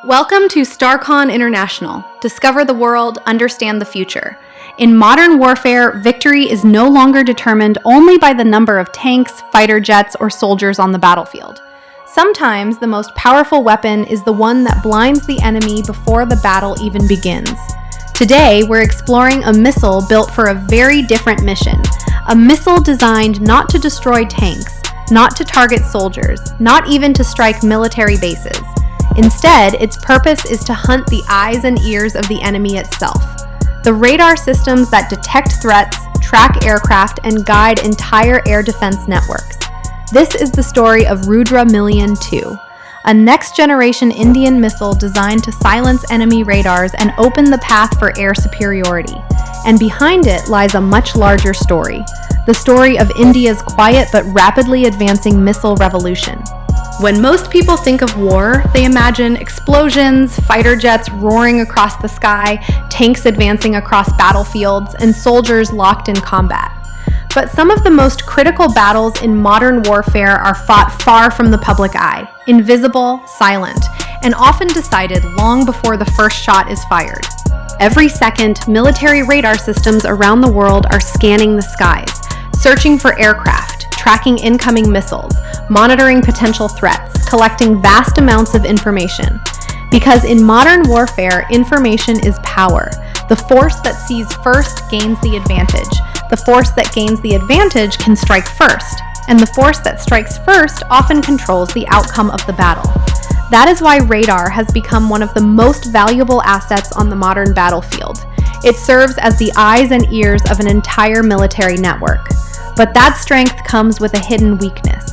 Welcome to Starkon International. Discover the world, understand the future. In modern warfare, victory is no longer determined only by the number of tanks, fighter jets, or soldiers on the battlefield. Sometimes the most powerful weapon is the one that blinds the enemy before the battle even begins. Today, we're exploring a missile built for a very different mission. A missile designed not to destroy tanks, not to target soldiers, not even to strike military bases. Instead, its purpose is to hunt the eyes and ears of the enemy itself. The radar systems that detect threats, track aircraft, and guide entire air defense networks. This is the story of RudraM-II, a next-generation Indian missile designed to silence enemy radars and open the path for air superiority. And behind it lies a much larger story, the story of India's quiet but rapidly advancing missile revolution. When most people think of war, they imagine explosions, fighter jets roaring across the sky, tanks advancing across battlefields, and soldiers locked in combat. But some of the most critical battles in modern warfare are fought far from the public eye, invisible, silent, and often decided long before the first shot is fired. Every second, military radar systems around the world are scanning the skies, searching for aircraft, tracking incoming missiles, monitoring potential threats, collecting vast amounts of information. Because in modern warfare, information is power. The force that sees first gains the advantage. The force that gains the advantage can strike first, and the force that strikes first often controls the outcome of the battle. That is why radar has become one of the most valuable assets on the modern battlefield. It serves as the eyes and ears of an entire military network. But that strength comes with a hidden weakness.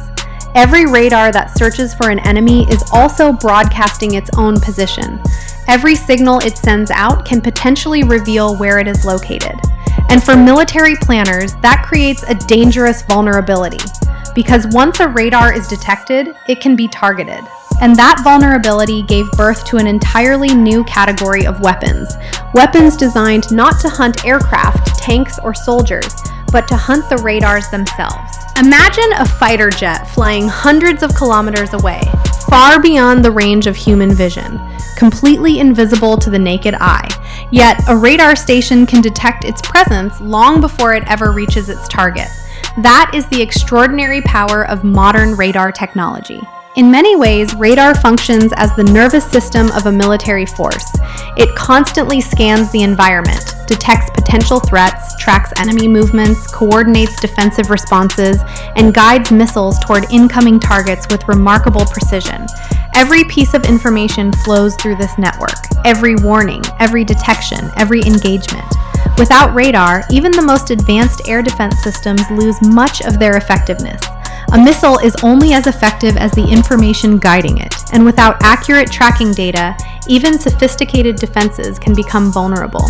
Every radar that searches for an enemy is also broadcasting its own position. Every signal it sends out can potentially reveal where it is located. And for military planners, that creates a dangerous vulnerability. Because once a radar is detected, it can be targeted. And that vulnerability gave birth to an entirely new category of weapons. Weapons designed not to hunt aircraft, tanks, or soldiers, but to hunt the radars themselves. Imagine a fighter jet flying hundreds of kilometers away, far beyond the range of human vision, completely invisible to the naked eye. Yet, a radar station can detect its presence long before it ever reaches its target. That is the extraordinary power of modern radar technology. In many ways, radar functions as the nervous system of a military force. It constantly scans the environment, detects potential threats, tracks enemy movements, coordinates defensive responses, and guides missiles toward incoming targets with remarkable precision. Every piece of information flows through this network, every warning, every detection, every engagement. Without radar, even the most advanced air defense systems lose much of their effectiveness. A missile is only as effective as the information guiding it, and without accurate tracking data, even sophisticated defenses can become vulnerable.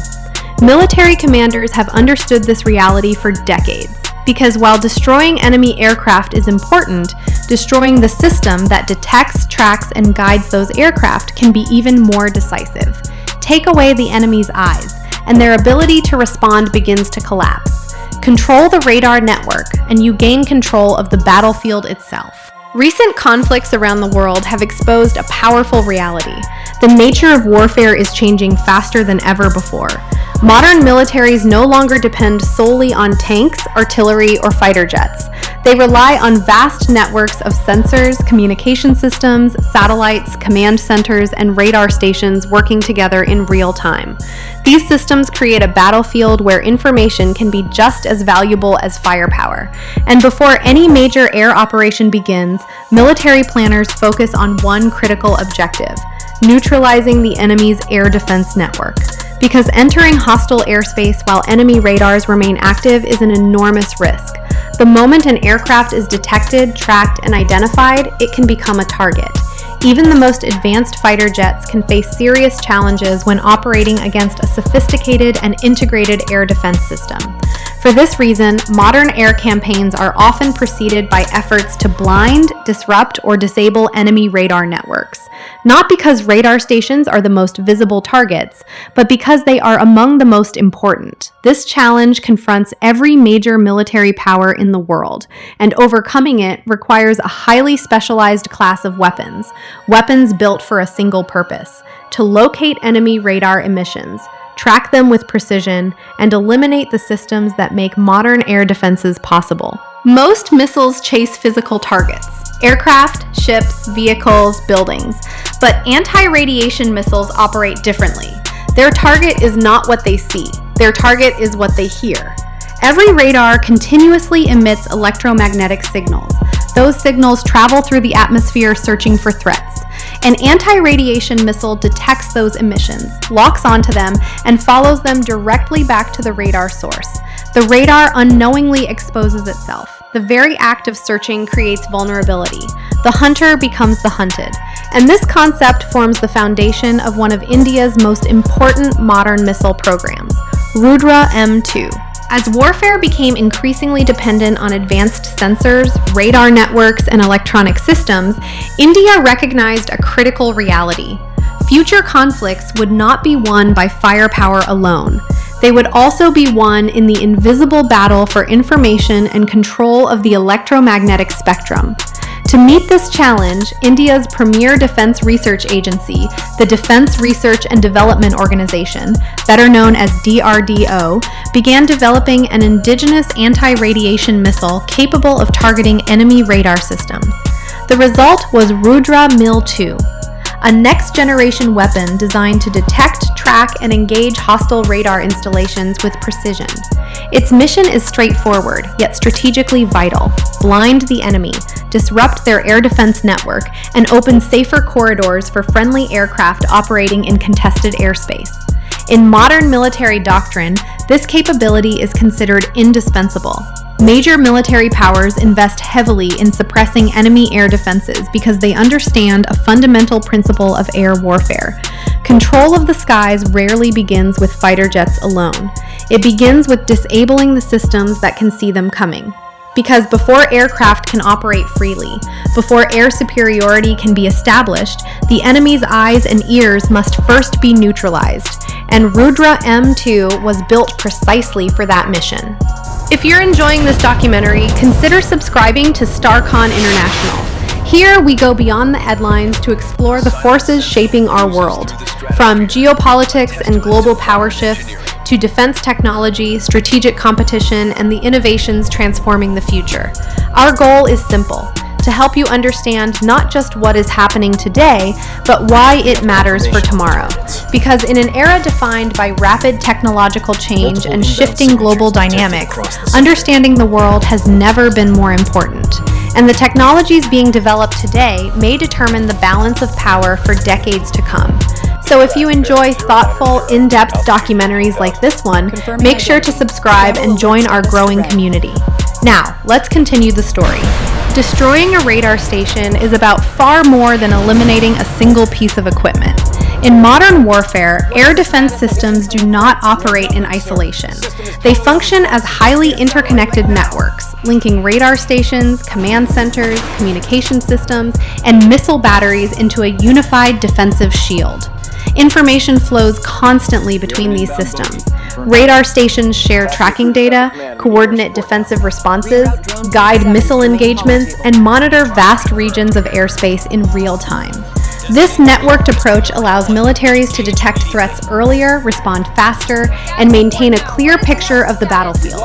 Military commanders have understood this reality for decades, because while destroying enemy aircraft is important, destroying the system that detects, tracks, and guides those aircraft can be even more decisive. Take away the enemy's eyes, and their ability to respond begins to collapse. Control the radar network, and you gain control of the battlefield itself. Recent conflicts around the world have exposed a powerful reality. The nature of warfare is changing faster than ever before. Modern militaries no longer depend solely on tanks, artillery, or fighter jets. They rely on vast networks of sensors, communication systems, satellites, command centers, and radar stations working together in real time. These systems create a battlefield where information can be just as valuable as firepower. And before any major air operation begins, military planners focus on one critical objective: neutralizing the enemy's air defense network. Because entering hostile airspace while enemy radars remain active is an enormous risk. The moment an aircraft is detected, tracked, and identified, it can become a target. Even the most advanced fighter jets can face serious challenges when operating against a sophisticated and integrated air defense system. For this reason, modern air campaigns are often preceded by efforts to blind, disrupt, or disable enemy radar networks. Not because radar stations are the most visible targets, but because they are among the most important. This challenge confronts every major military power in the world, and overcoming it requires a highly specialized class of weapons built for a single purpose: to locate enemy radar emissions, track them with precision, and eliminate the systems that make modern air defenses possible. Most missiles chase physical targets: aircraft, ships, vehicles, buildings. But anti-radiation missiles operate differently. Their target is not what they see. Their target is what they hear. Every radar continuously emits electromagnetic signals. Those signals travel through the atmosphere searching for threats. An anti-radiation missile detects those emissions, locks onto them, and follows them directly back to the radar source. The radar unknowingly exposes itself. The very act of searching creates vulnerability. The hunter becomes the hunted. And this concept forms the foundation of one of India's most important modern missile programs, RudraM-II. As warfare became increasingly dependent on advanced sensors, radar networks, and electronic systems, India recognized a critical reality. Future conflicts would not be won by firepower alone. They would also be won in the invisible battle for information and control of the electromagnetic spectrum. To meet this challenge, India's premier defense research agency, the Defense Research and Development Organization, better known as DRDO, began developing an indigenous anti-radiation missile capable of targeting enemy radar systems. The result was RudraM-II, a next-generation weapon designed to detect, track, and engage hostile radar installations with precision. Its mission is straightforward, yet strategically vital: blind the enemy, disrupt their air defense network, and open safer corridors for friendly aircraft operating in contested airspace. In modern military doctrine, this capability is considered indispensable. Major military powers invest heavily in suppressing enemy air defenses because they understand a fundamental principle of air warfare. Control of the skies rarely begins with fighter jets alone. It begins with disabling the systems that can see them coming. Because before aircraft can operate freely, before air superiority can be established, the enemy's eyes and ears must first be neutralized. And RudraM-II was built precisely for that mission. If you're enjoying this documentary, consider subscribing to Starkon International. Here we go beyond the headlines to explore the forces shaping our world, from geopolitics and global power shifts to defense technology, strategic competition, and the innovations transforming the future. Our goal is simple: to help you understand not just what is happening today, but why it matters for tomorrow. Because in an era defined by rapid technological change and shifting global dynamics, understanding the world has never been more important. And the technologies being developed today may determine the balance of power for decades to come. So if you enjoy thoughtful, in-depth documentaries like this one, make sure to subscribe and join our growing community. Now, let's continue the story. Destroying a radar station is about far more than eliminating a single piece of equipment. In modern warfare, air defense systems do not operate in isolation. They function as highly interconnected networks, linking radar stations, command centers, communication systems, and missile batteries into a unified defensive shield. Information flows constantly between these systems. Radar stations share tracking data, coordinate defensive responses, guide missile engagements, and monitor vast regions of airspace in real time. This networked approach allows militaries to detect threats earlier, respond faster, and maintain a clear picture of the battlefield.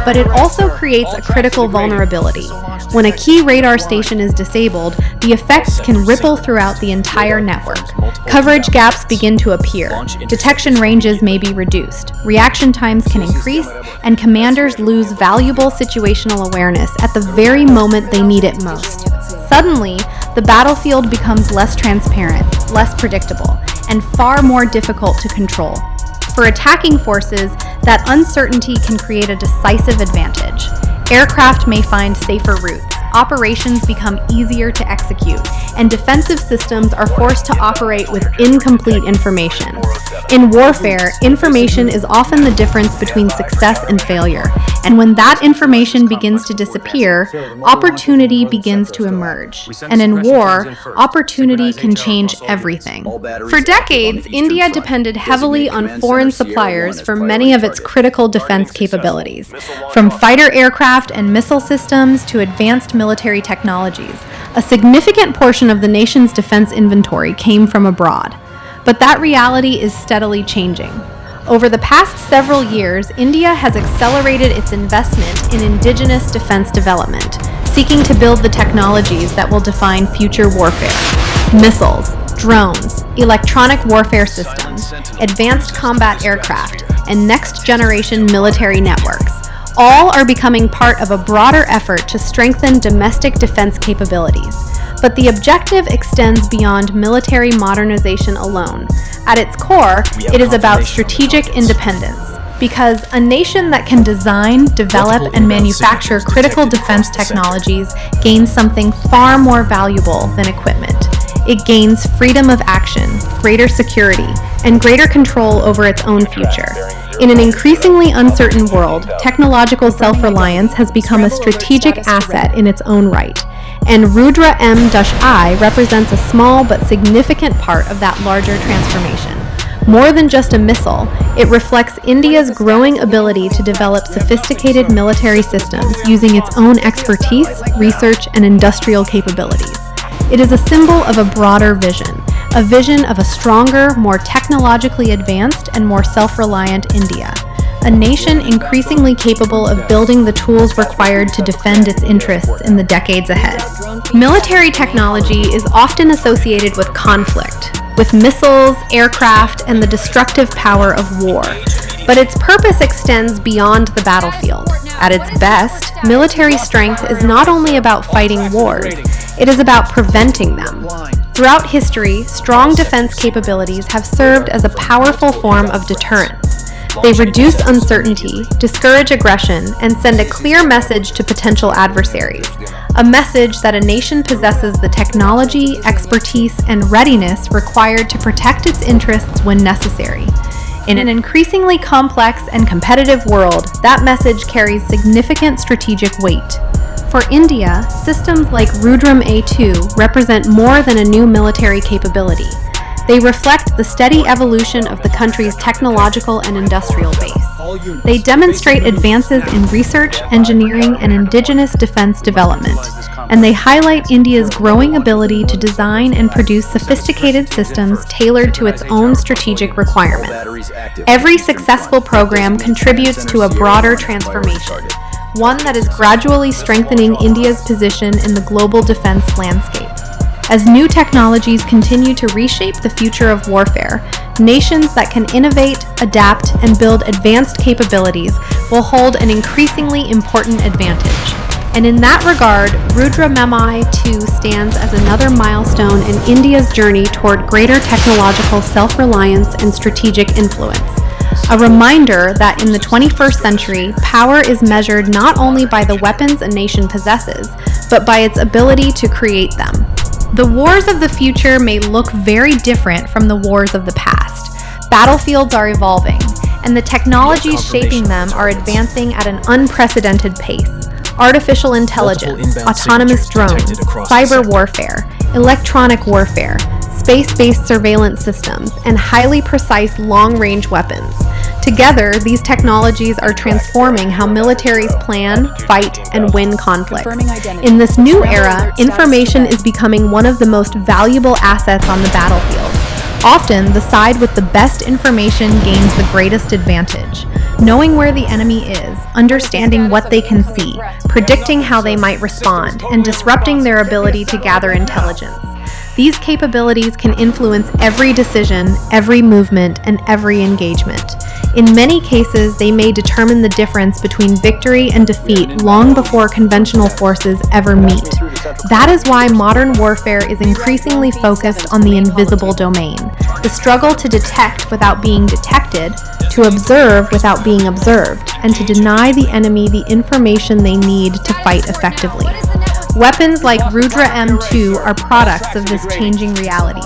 But it also creates a critical vulnerability. When a key radar station is disabled, the effects can ripple throughout the entire network. Coverage gaps begin to appear, detection ranges may be reduced, reaction times can increase, and commanders lose valuable situational awareness at the very moment they need it most. Suddenly, the battlefield becomes less transparent, less predictable, and far more difficult to control. For attacking forces, that uncertainty can create a decisive advantage. Aircraft may find safer routes, operations become easier to execute, and defensive systems are forced to operate with incomplete information. In warfare, information is often the difference between success and failure, and when that information begins to disappear, opportunity begins to emerge. And in war, opportunity can change everything. For decades, India depended heavily on foreign suppliers for many of its critical defense capabilities, from fighter aircraft and missile systems to advanced military technologies. A significant portion of the nation's defense inventory came from abroad. But that reality is steadily changing. Over the past several years, India has accelerated its investment in indigenous defense development, seeking to build the technologies that will define future warfare. Missiles, drones, electronic warfare systems, advanced combat aircraft, and next-generation military networks all are becoming part of a broader effort to strengthen domestic defense capabilities. But the objective extends beyond military modernization alone. At its core, it is about strategic independence. Because a nation that can design, develop, and manufacture critical defense technologies gains something far more valuable than equipment. It gains freedom of action, greater security, and greater control over its own future. In an increasingly uncertain world, technological self-reliance has become a strategic asset in its own right. And RudraM-II represents a small but significant part of that larger transformation. More than just a missile, it reflects India's growing ability to develop sophisticated military systems using its own expertise, research, and industrial capabilities. It is a symbol of a broader vision, a vision of a stronger, more technologically advanced, and more self-reliant India. A nation increasingly capable of building the tools required to defend its interests in the decades ahead. Military technology is often associated with conflict, with missiles, aircraft, and the destructive power of war. But its purpose extends beyond the battlefield. At its best, military strength is not only about fighting wars, it is about preventing them. Throughout history, strong defense capabilities have served as a powerful form of deterrence. They reduce uncertainty, discourage aggression, and send a clear message to potential adversaries. A message that a nation possesses the technology, expertise, and readiness required to protect its interests when necessary. In an increasingly complex and competitive world, that message carries significant strategic weight. For India, systems like RudraM-II represent more than a new military capability. They reflect the steady evolution of the country's technological and industrial base. They demonstrate advances in research, engineering, and indigenous defense development, and they highlight India's growing ability to design and produce sophisticated systems tailored to its own strategic requirements. Every successful program contributes to a broader transformation, one that is gradually strengthening India's position in the global defense landscape. As new technologies continue to reshape the future of warfare, nations that can innovate, adapt, and build advanced capabilities will hold an increasingly important advantage. And in that regard, RudraM-II stands as another milestone in India's journey toward greater technological self-reliance and strategic influence. A reminder that in the 21st century, power is measured not only by the weapons a nation possesses, but by its ability to create them. The wars of the future may look very different from the wars of the past. Battlefields are evolving, and the technologies shaping them are advancing at an unprecedented pace. Artificial intelligence, autonomous drones, cyber warfare, electronic warfare, space-based surveillance systems, and highly precise long-range weapons. Together, these technologies are transforming how militaries plan, fight, and win conflicts. In this new era, information is becoming one of the most valuable assets on the battlefield. Often, the side with the best information gains the greatest advantage. Knowing where the enemy is, understanding what they can see, predicting how they might respond, and disrupting their ability to gather intelligence. These capabilities can influence every decision, every movement, and every engagement. In many cases, they may determine the difference between victory and defeat long before conventional forces ever meet. That is why modern warfare is increasingly focused on the invisible domain, the struggle to detect without being detected, to observe without being observed, and to deny the enemy the information they need to fight effectively. Weapons like RudraM-II are products of this changing reality.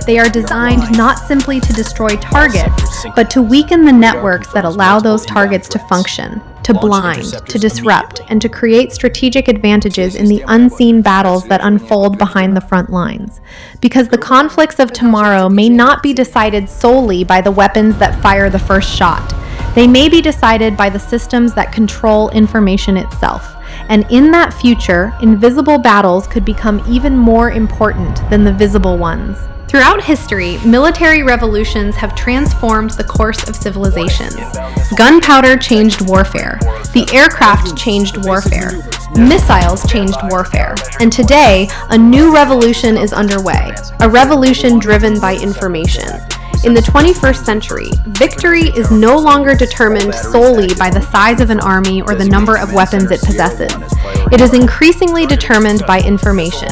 They are designed not simply to destroy targets, but to weaken the networks that allow those targets to function, to blind, to disrupt, and to create strategic advantages in the unseen battles that unfold behind the front lines. Because the conflicts of tomorrow may not be decided solely by the weapons that fire the first shot. They may be decided by the systems that control information itself. And in that future, invisible battles could become even more important than the visible ones. Throughout history, military revolutions have transformed the course of civilizations. Gunpowder changed warfare. The aircraft changed warfare. Missiles changed warfare. And today, a new revolution is underway, a revolution driven by information. In the 21st century, victory is no longer determined solely by the size of an army or the number of weapons it possesses. It is increasingly determined by information.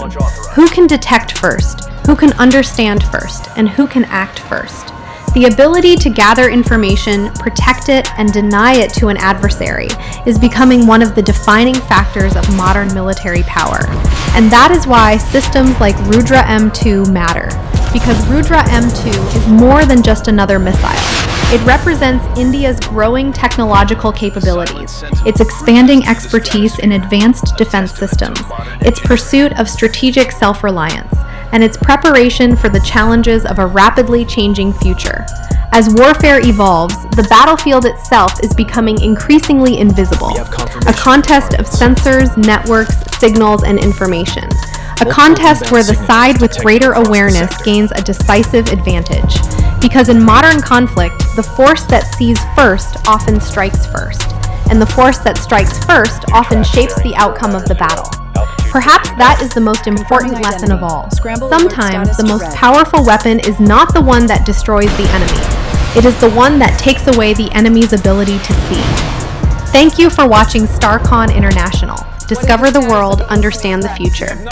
Who can detect first? Who can understand first? And who can act first? The ability to gather information, protect it, and deny it to an adversary is becoming one of the defining factors of modern military power. And that is why systems like RudraM-II matter. Because RudraM-II is more than just another missile. It represents India's growing technological capabilities, its expanding expertise in advanced defense systems, its pursuit of strategic self-reliance, and its preparation for the challenges of a rapidly changing future. As warfare evolves, the battlefield itself is becoming increasingly invisible, a contest of sensors, networks, signals, and information. A contest where the side with greater awareness gains a decisive advantage. Because in modern conflict, the force that sees first often strikes first, and the force that strikes first often shapes the outcome of the battle. Perhaps that is the most important lesson of all. Sometimes the most powerful weapon is not the one that destroys the enemy. It is the one that takes away the enemy's ability to see. Thank you for watching Starkon International. Discover the world, understand the future.